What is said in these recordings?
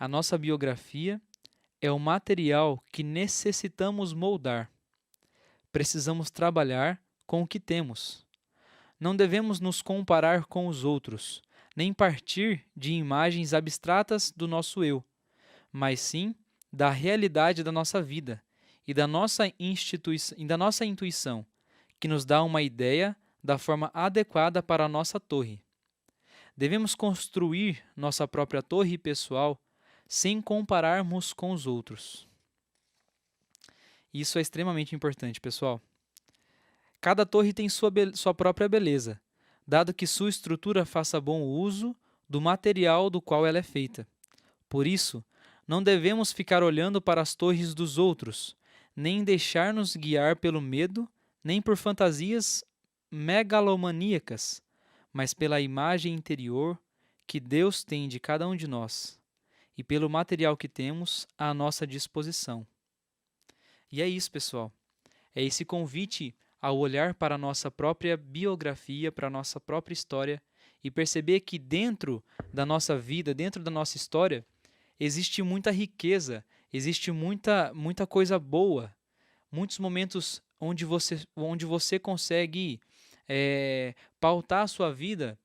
A nossa biografia é o material que necessitamos moldar. Precisamos trabalhar com o que temos. Não devemos nos comparar com os outros, nem partir de imagens abstratas do nosso eu, mas sim da realidade da nossa vida e da nossa intuição, que nos dá uma ideia da forma adequada para a nossa torre. Devemos construir nossa própria torre pessoal sem compararmos com os outros. Isso é extremamente importante, pessoal. Cada torre tem sua própria beleza, dado que sua estrutura faça bom uso do material do qual ela é feita. Por isso, não devemos ficar olhando para as torres dos outros, nem deixar-nos guiar pelo medo, nem por fantasias megalomaníacas, mas pela imagem interior que Deus tem de cada um de nós e pelo material que temos à nossa disposição. E é isso, pessoal. É esse convite ao olhar para a nossa própria biografia, para a nossa própria história e perceber que dentro da nossa vida, dentro da nossa história, existe muita riqueza, existe muita coisa boa, muitos momentos onde você consegue pautar a sua vida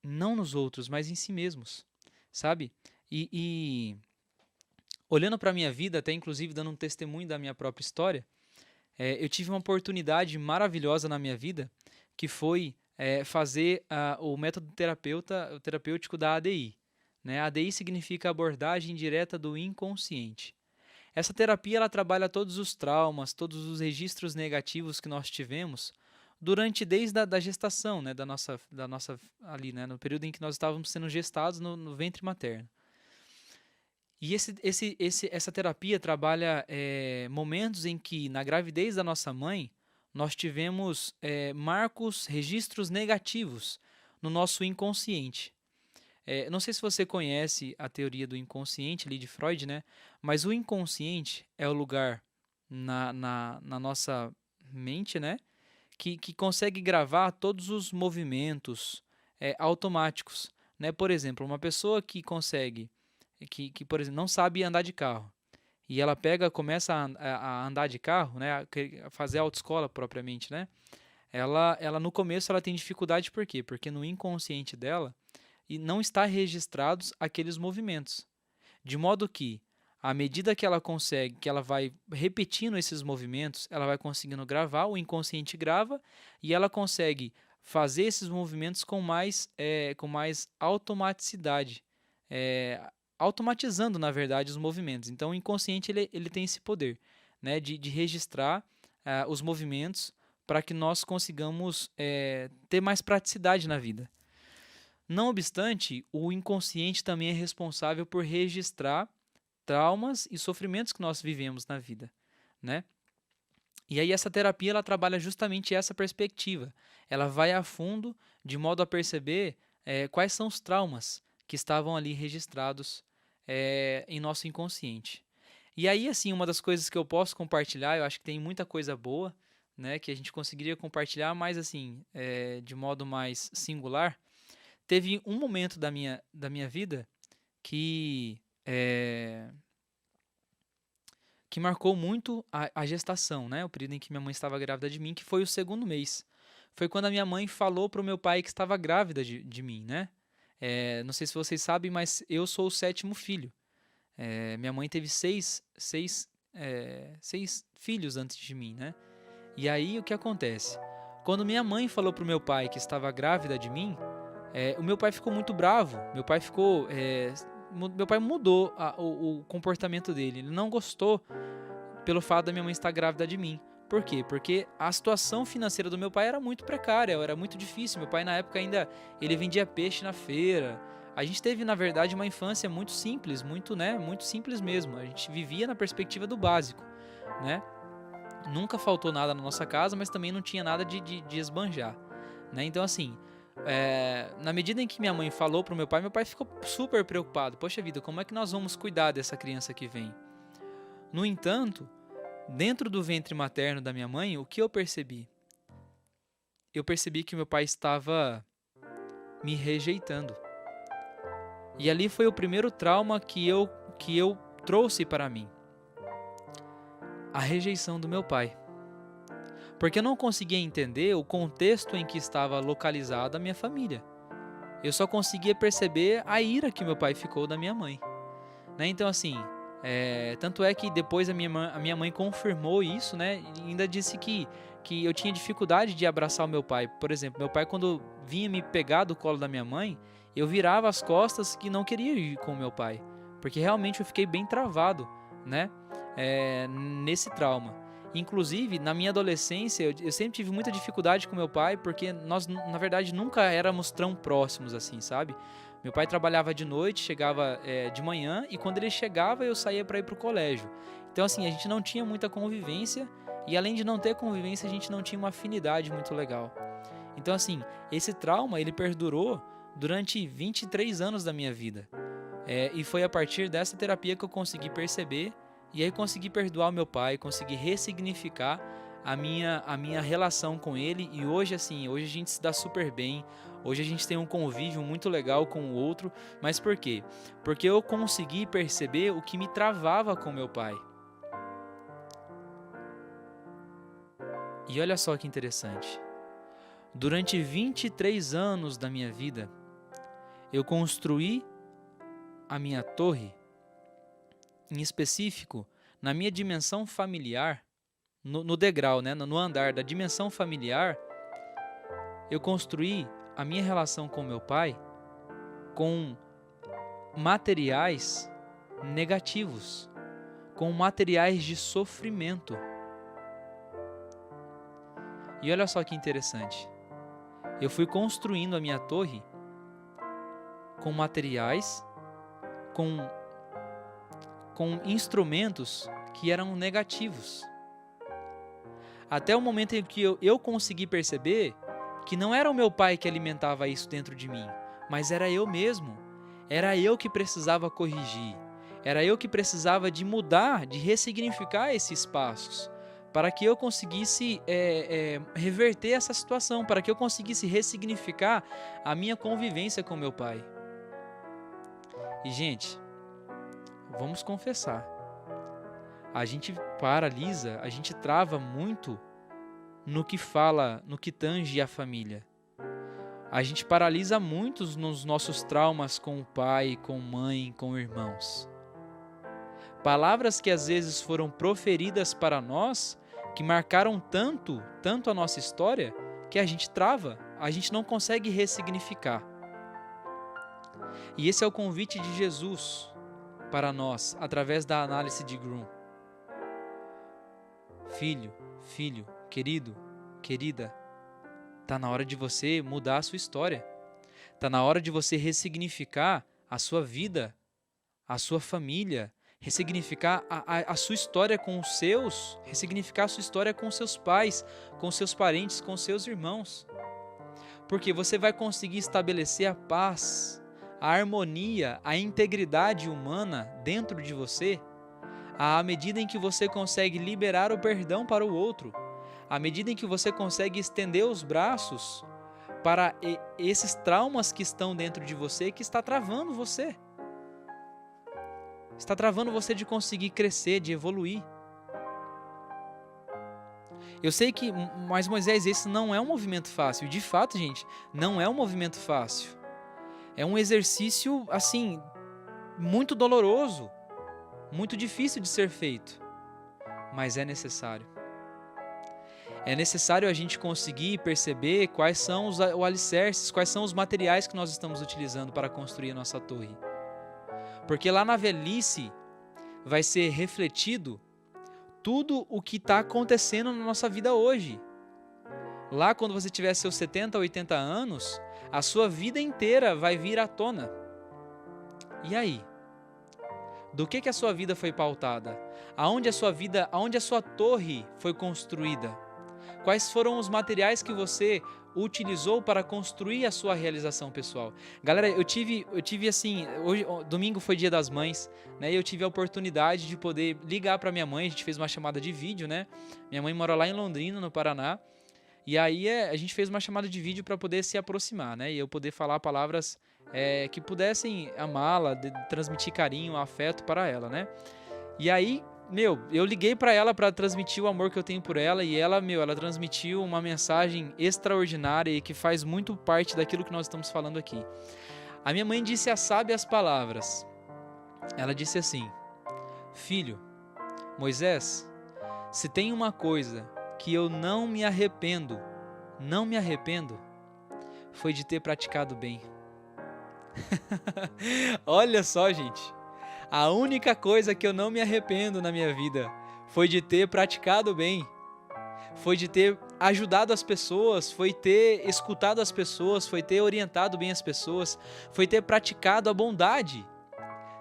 não nos outros, mas em si mesmos, sabe? E olhando para a minha vida, até inclusive dando um testemunho da minha própria história, eu tive uma oportunidade maravilhosa na minha vida, que foi fazer o método terapêutico da ADI. Né? A ADI significa abordagem direta do inconsciente. Essa terapia ela trabalha todos os traumas, todos os registros negativos que nós tivemos desde a da gestação, né? da nossa ali, né? No período em que nós estávamos sendo gestados no ventre materno. E essa terapia trabalha momentos em que, na gravidez da nossa mãe, nós tivemos marcos, registros negativos no nosso inconsciente. Não sei se você conhece a teoria do inconsciente ali de Freud, né? Mas o inconsciente é o lugar na nossa mente, né? Que consegue gravar todos os movimentos automáticos. Né? Por exemplo, uma pessoa que consegue por exemplo, não sabe andar de carro. E ela começa a andar de carro, né, a fazer autoescola propriamente, né? Ela no começo ela tem dificuldade por quê? Porque no inconsciente dela e não está registrados aqueles movimentos. De modo que, à medida que ela consegue, que ela vai repetindo esses movimentos, ela vai conseguindo gravar, o inconsciente grava e ela consegue fazer esses movimentos com mais automaticidade. É, automatizando, na verdade, os movimentos. Então, o inconsciente ele tem esse poder, né, de registrar os movimentos para que nós consigamos ter mais praticidade na vida. Não obstante, o inconsciente também é responsável por registrar traumas e sofrimentos que nós vivemos na vida, né? E aí essa terapia ela trabalha justamente essa perspectiva. Ela vai a fundo de modo a perceber quais são os traumas que estavam ali registrados em nosso inconsciente. E aí, assim, uma das coisas que eu posso compartilhar, eu acho que tem muita coisa boa, né, que a gente conseguiria compartilhar, mas assim, de modo mais singular. Teve um momento da minha vida que que marcou muito a gestação, né? O período em que minha mãe estava grávida de mim, que foi o segundo mês. Foi quando a minha mãe falou para o meu pai que estava grávida de mim, né? Não sei se vocês sabem, mas eu sou o sétimo filho. Minha mãe teve seis filhos antes de mim, né? E aí o que acontece? Quando minha mãe falou para o meu pai que estava grávida de mim, o meu pai ficou muito bravo. Meu pai mudou o comportamento dele. Ele não gostou pelo fato da minha mãe estar grávida de mim. Por quê? Porque a situação financeira do meu pai era muito precária, era muito difícil. Meu pai na época ainda ele vendia peixe na feira. A gente teve, na verdade, uma infância muito simples, muito simples mesmo. A gente vivia na perspectiva do básico, né? Nunca faltou nada na nossa casa, mas também não tinha nada de esbanjar, né? Então, assim, na medida em que minha mãe falou pro meu pai ficou super preocupado. Poxa vida, como é que nós vamos cuidar dessa criança que vem? No entanto, dentro do ventre materno da minha mãe, o que eu percebi? Eu percebi que meu pai estava me rejeitando. E ali foi o primeiro trauma que eu trouxe para mim. A rejeição do meu pai. Porque eu não conseguia entender o contexto em que estava localizada a minha família. Eu só conseguia perceber a ira que meu pai ficou da minha mãe. Né? Então, assim, tanto é que depois a minha mãe confirmou isso, né? E ainda disse que eu tinha dificuldade de abraçar o meu pai. Por exemplo, meu pai, quando vinha me pegar do colo da minha mãe, eu virava as costas que não queria ir com o meu pai. Porque realmente eu fiquei bem travado, né? Nesse trauma. Inclusive, na minha adolescência, eu sempre tive muita dificuldade com meu pai, porque nós, na verdade, nunca éramos tão próximos assim, sabe? Meu pai trabalhava de noite, chegava de manhã, e quando ele chegava, eu saía para ir para o colégio. Então, assim, a gente não tinha muita convivência, e além de não ter convivência, a gente não tinha uma afinidade muito legal. Então, assim, esse trauma, ele perdurou durante 23 anos da minha vida. E foi a partir dessa terapia que eu consegui perceber, e aí consegui perdoar o meu pai, consegui ressignificar a minha relação com ele, e hoje, assim, hoje a gente se dá super bem, hoje a gente tem um convívio muito legal com o outro. Mas por quê? Porque eu consegui perceber o que me travava com meu pai. E olha só que interessante. Durante 23 anos da minha vida, eu construí a minha torre, em específico, na minha dimensão familiar, no degrau, né, no andar da dimensão familiar, eu construí a minha relação com meu pai com materiais negativos, com materiais de sofrimento. E olha só que interessante. Eu fui construindo a minha torre com materiais, com instrumentos que eram negativos. Até o momento em que eu consegui perceber que não era o meu pai que alimentava isso dentro de mim, mas era eu mesmo. Era eu que precisava corrigir. Era eu que precisava de mudar, de ressignificar esses passos, para que eu conseguisse reverter essa situação, para que eu conseguisse ressignificar a minha convivência com meu pai. E, gente, vamos confessar. A gente paralisa, a gente trava muito no que tange a família. A gente paralisa muito nos nossos traumas com o pai, com mãe, com irmãos. Palavras que às vezes foram proferidas para nós, que marcaram tanto a nossa história, que a gente trava, a gente não consegue ressignificar. E esse é o convite de Jesus para nós, através da análise de Grum. Filho, querido, querida, está na hora de você mudar a sua história. Está na hora de você ressignificar a sua vida, a sua família, ressignificar a sua história com os seus, ressignificar a sua história com seus pais, com seus parentes, com seus irmãos. Porque você vai conseguir estabelecer a paz, a harmonia, a integridade humana dentro de você, à medida em que você consegue liberar o perdão para o outro, à medida em que você consegue estender os braços para esses traumas que estão dentro de você, que está travando você. Está travando você de conseguir crescer, de evoluir. Eu sei que, mas Moisés, esse não é um movimento fácil. De fato, gente, não é um movimento fácil. É um exercício, assim, muito doloroso, muito difícil de ser feito, mas é necessário. É necessário a gente conseguir perceber quais são os alicerces, quais são os materiais que nós estamos utilizando para construir a nossa torre. Porque lá na velhice vai ser refletido tudo o que está acontecendo na nossa vida hoje. Lá quando você tiver seus 70, 80 anos, a sua vida inteira vai vir à tona. E aí? Do que a sua vida foi pautada? Aonde a sua torre foi construída? Quais foram os materiais que você utilizou para construir a sua realização pessoal? Galera, eu tive assim, hoje, domingo foi Dia das Mães, né? E eu tive a oportunidade de poder ligar para minha mãe. A gente fez uma chamada de vídeo, né? Minha mãe mora lá em Londrina, no Paraná. E aí a gente fez uma chamada de vídeo para poder se aproximar, né? E eu poder falar palavras que pudessem amá-la, transmitir carinho, afeto para ela, né? E aí, eu liguei para ela para transmitir o amor que eu tenho por ela e ela transmitiu uma mensagem extraordinária e que faz muito parte daquilo que nós estamos falando aqui. A minha mãe disse as sábias palavras. Ela disse assim: Filho, Moisés, se tem uma coisa que eu não me arrependo, foi de ter praticado bem. Olha só, gente. A única coisa que eu não me arrependo na minha vida foi de ter praticado bem. Foi de ter ajudado as pessoas, foi ter escutado as pessoas, foi ter orientado bem as pessoas, foi ter praticado a bondade.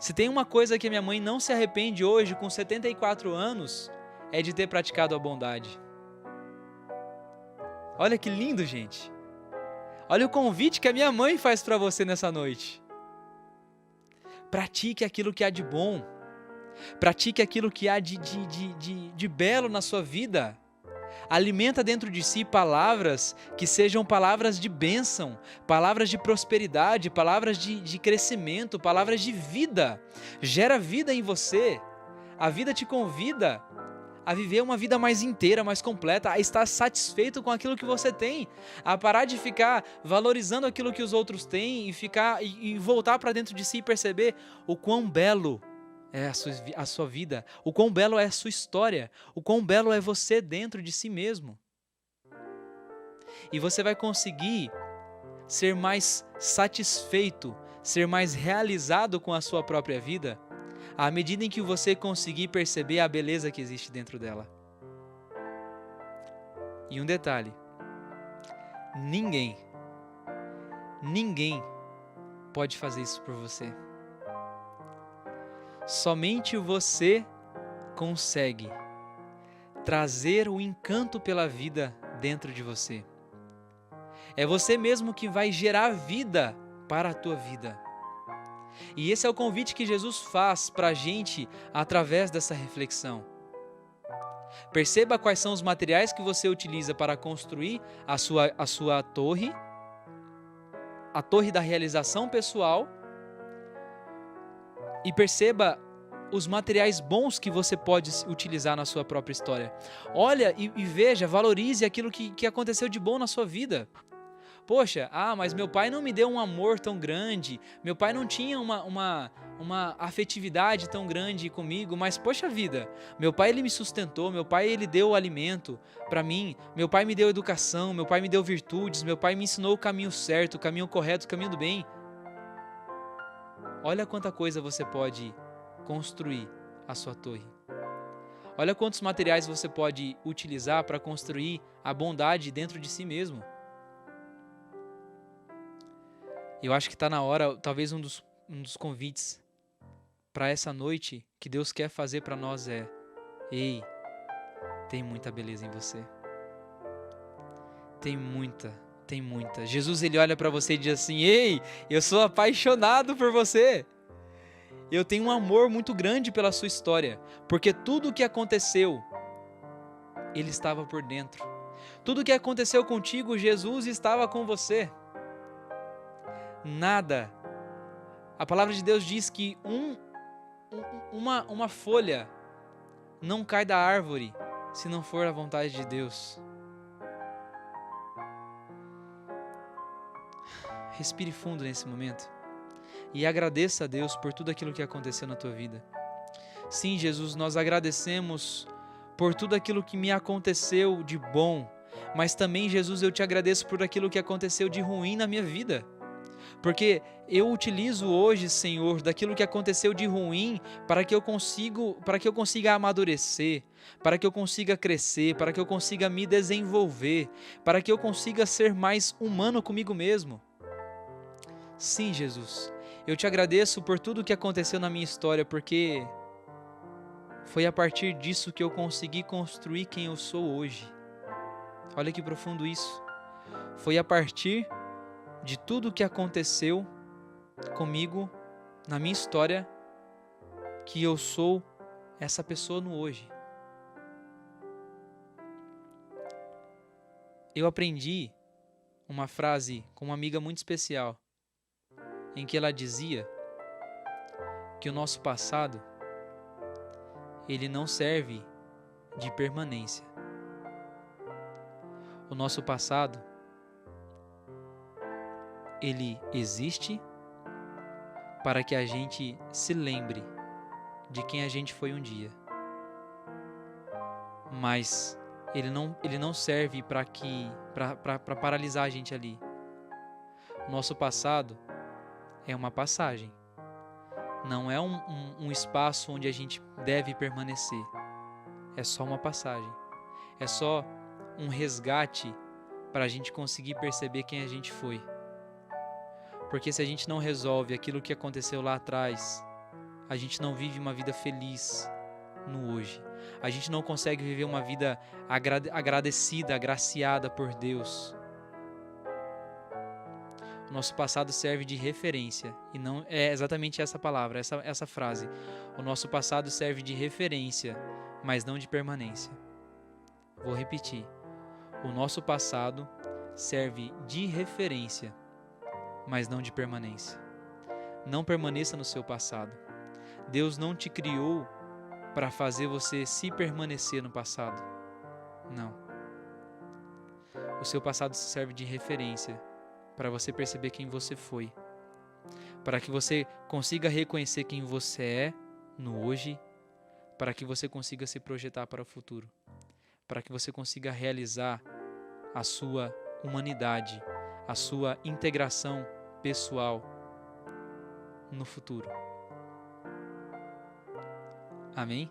Se tem uma coisa que a minha mãe não se arrepende hoje, com 74 anos, é de ter praticado a bondade. Olha que lindo, gente. Olha o convite que a minha mãe faz para você nessa noite. Pratique aquilo que há de bom. Pratique aquilo que há de belo na sua vida. Alimenta dentro de si palavras que sejam palavras de bênção, palavras de prosperidade, palavras de crescimento, palavras de vida. Gera vida em você. A vida te convida a viver uma vida mais inteira, mais completa, a estar satisfeito com aquilo que você tem, a parar de ficar valorizando aquilo que os outros têm e voltar para dentro de si e perceber o quão belo é a sua vida, o quão belo é a sua história, o quão belo é você dentro de si mesmo. E você vai conseguir ser mais satisfeito, ser mais realizado com a sua própria vida, à medida em que você conseguir perceber a beleza que existe dentro dela. E um detalhe: ninguém pode fazer isso por você. Somente você consegue trazer o encanto pela vida dentro de você. É você mesmo que vai gerar vida para a tua vida. E esse é o convite que Jesus faz para a gente através dessa reflexão. Perceba quais são os materiais que você utiliza para construir a sua torre, a torre da realização pessoal, e perceba os materiais bons que você pode utilizar na sua própria história. Olha e veja, valorize aquilo que aconteceu de bom na sua vida. Poxa, mas meu pai não me deu um amor tão grande, meu pai não tinha uma afetividade tão grande comigo, mas poxa vida, meu pai ele me sustentou, meu pai ele deu alimento para mim, meu pai me deu educação, meu pai me deu virtudes, meu pai me ensinou o caminho certo, o caminho correto, o caminho do bem. Olha quanta coisa você pode construir a sua torre. Olha quantos materiais você pode utilizar para construir a bondade dentro de si mesmo. Eu acho que está na hora, talvez um dos convites para essa noite que Deus quer fazer para nós é: ei, tem muita beleza em você. Tem muita. Jesus ele olha para você e diz assim: ei, eu sou apaixonado por você. Eu tenho um amor muito grande pela sua história, porque tudo o que aconteceu, ele estava por dentro. Tudo o que aconteceu contigo, Jesus estava com você. Nada. A palavra de Deus diz que uma folha não cai da árvore se não for a vontade de Deus. Respire fundo nesse momento e agradeça a Deus por tudo aquilo que aconteceu na tua vida. Sim, Jesus, nós agradecemos por tudo aquilo que me aconteceu de bom, mas também, Jesus, eu te agradeço por aquilo que aconteceu de ruim na minha vida. Porque eu utilizo hoje, Senhor, daquilo que aconteceu de ruim para que eu consiga amadurecer, para que eu consiga crescer, para que eu consiga me desenvolver, para que eu consiga ser mais humano comigo mesmo. Sim, Jesus, eu te agradeço por tudo que aconteceu na minha história, porque foi a partir disso que eu consegui construir quem eu sou hoje. Olha que profundo isso. Foi a partir de tudo que aconteceu comigo, na minha história, que eu sou essa pessoa no hoje. Eu aprendi uma frase com uma amiga muito especial. em que ela dizia que o nosso passado, ele não serve de permanência. O nosso passado, ele existe para que a gente se lembre de quem a gente foi um dia. Mas ele não serve para paralisar a gente ali. O nosso passado é uma passagem. Não é um espaço onde a gente deve permanecer. É só uma passagem. É só um resgate para a gente conseguir perceber quem a gente foi. Porque se a gente não resolve aquilo que aconteceu lá atrás, a gente não vive uma vida feliz no hoje. A gente não consegue viver uma vida agradecida, agraciada por Deus. O nosso passado serve de referência, e não é exatamente essa palavra, essa frase. O nosso passado serve de referência, mas não de permanência. Vou repetir. O nosso passado serve de referência, mas não de permanência. Não permaneça no seu passado. Deus não te criou para fazer você se permanecer no passado. Não. O seu passado serve de referência para você perceber quem você foi, para que você consiga reconhecer quem você é no hoje, para que você consiga se projetar para o futuro, para que você consiga realizar a sua humanidade, a sua integração pessoal no futuro. Amém?